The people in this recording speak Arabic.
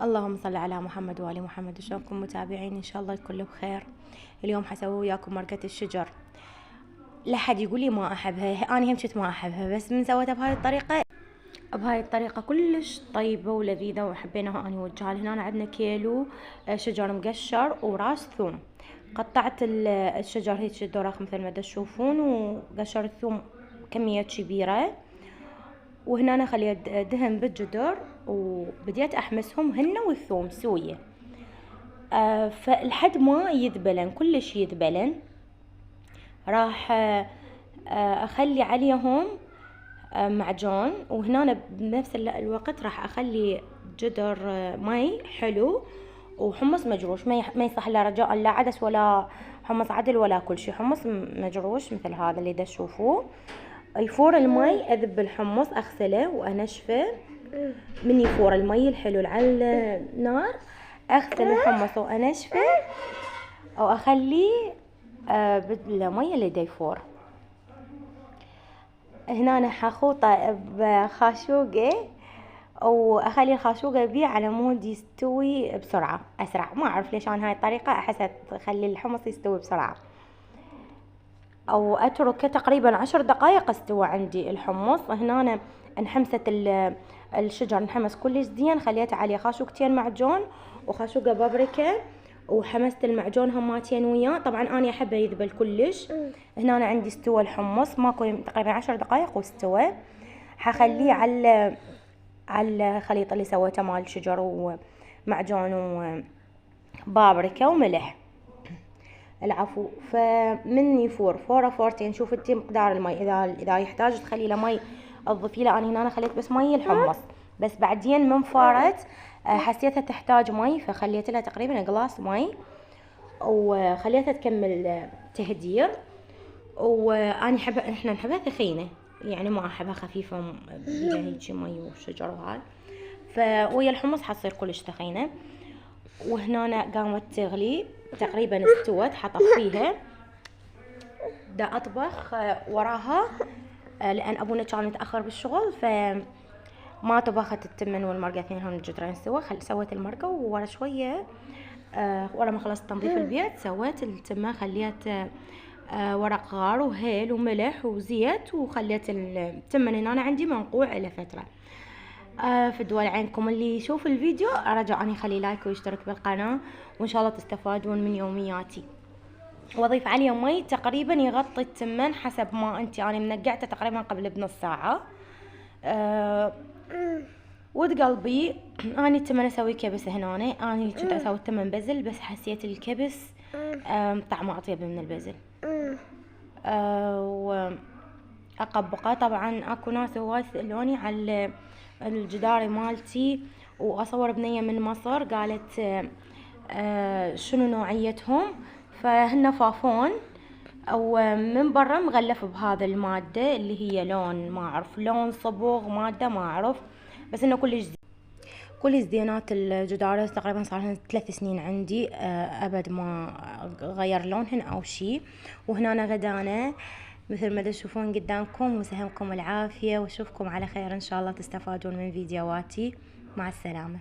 اللهم صل على محمد وآل محمد. شلونكم متابعين؟ ان شاء الله الكل بخير. اليوم حسوي وياكم مرقة الشجر. لا حد يقول لي ما احبها، انا هم كنت ما احبها، بس من سويتها بهاي الطريقة كلش طيبة ولذيذة وحبيناها اني وجهال. هنا عندنا كيلو شجر مقشر وراس ثوم. قطعت الشجر هيك دوراق مثل ما تشوفون، وقشر الثوم كمية كبيرة، وهنا أنا خليت دهن بالجدر وبديت أحمسهم هن والثوم سوية. فلحد ما يذبلن كلش يذبلن، راح أخلي عليهم معجون، وهنا بنفس الوقت راح أخلي جدر مي حلو وحمص مجروش. ما يصح لا رجاء لا عدس ولا حمص عدل ولا كل شيء، حمص مجروش مثل هذا اللي تشوفوه. يفور المي اذب الحمص اغسله وانشفه. من يفور المي الحلو على النار اغسل الحمص وانشفه، او اخليه بالمي اللي يفور. هنا انا حخوطه بخاشوقه، واخلي الخاشوقه بيه على مود يستوي بسرعه اسرع. ما اعرف ليش انا هاي الطريقه احسها تخلي الحمص يستوي بسرعه، او اتركه تقريبا 10 دقائق استوى عندي الحمص. هنا أنا انحمست الشجر انحمس كلش زين، خليت عليه خاشوقتين معجون وخاشوقه بابريكا، وحمست المعجون هماتين وياه. طبعا انا احبه يذبل كلش. هنا أنا عندي استوى الحمص ماكو تقريبا 10 دقائق واستوى. حخليه على الخليط اللي سويته مال الشجر ومعجون وبابريكا وملح. العفو. فمن يفور فورتين شوف انت مقدار المي، اذا يحتاج تخلي له مي تضيفي له. انا هنا خليت بس مي الحمص، بس بعدين من فارت حسيتها تحتاج مي، فخليت لها تقريبا قلاص مي وخليتها تكمل تهدير. وانا احنا نحبها ثخينه، يعني ما احبها خفيفه بيها هيجي مي وشجر وهاي. فويا الحمص حتصير كلش ثخينه. وهنا قامت تغلي تقريبا استوت، حطفيها. دا اطبخ وراها لان ابونا كان متاخر بالشغل، فما طبخت التمن والمرقه اثنينهم الجدرين سوا. سويت المرقه، وورا شويه ورا ما خلصت تنظيف البيت سويت التمن. خليت ورق غار وهيل وملح وزيت، وخليت التمن هنا عندي منقوع له فتره. في الدول عينكم اللي يشوف الفيديو ارجع اني خلي لايك ويشترك بالقناه، وان شاء الله تستفادون من يومياتي. واضيف عليه مي تقريبا يغطي التمن حسب ما انت. انا منقعته تقريبا قبل بنص ساعه. ود قلبي اني التمن اسوي كبس. هنا اني كنت اسوي التمن بزل، بس حسيت الكبس طعمه اطيب من البزل. واقبقه. طبعا اكو ناس هواي يسالوني على الجداري مالتي، واصور بنية من مصر قالت شنو نوعيتهم. فهن فافون، او من برا مغلف بهذا المادة اللي هي لون ما اعرف، لون صبغ مادة ما اعرف، بس انه كل زينات الجدار. تقريبا صار لهم 3 سنين عندي ابد ما غير لونهن او شي. وهنا أنا غدانة مثل ما تشوفون قدامكم، وسهمكم العافية، واشوفكم على خير ان شاء الله تستفادون من فيديوهاتي. مع السلامة.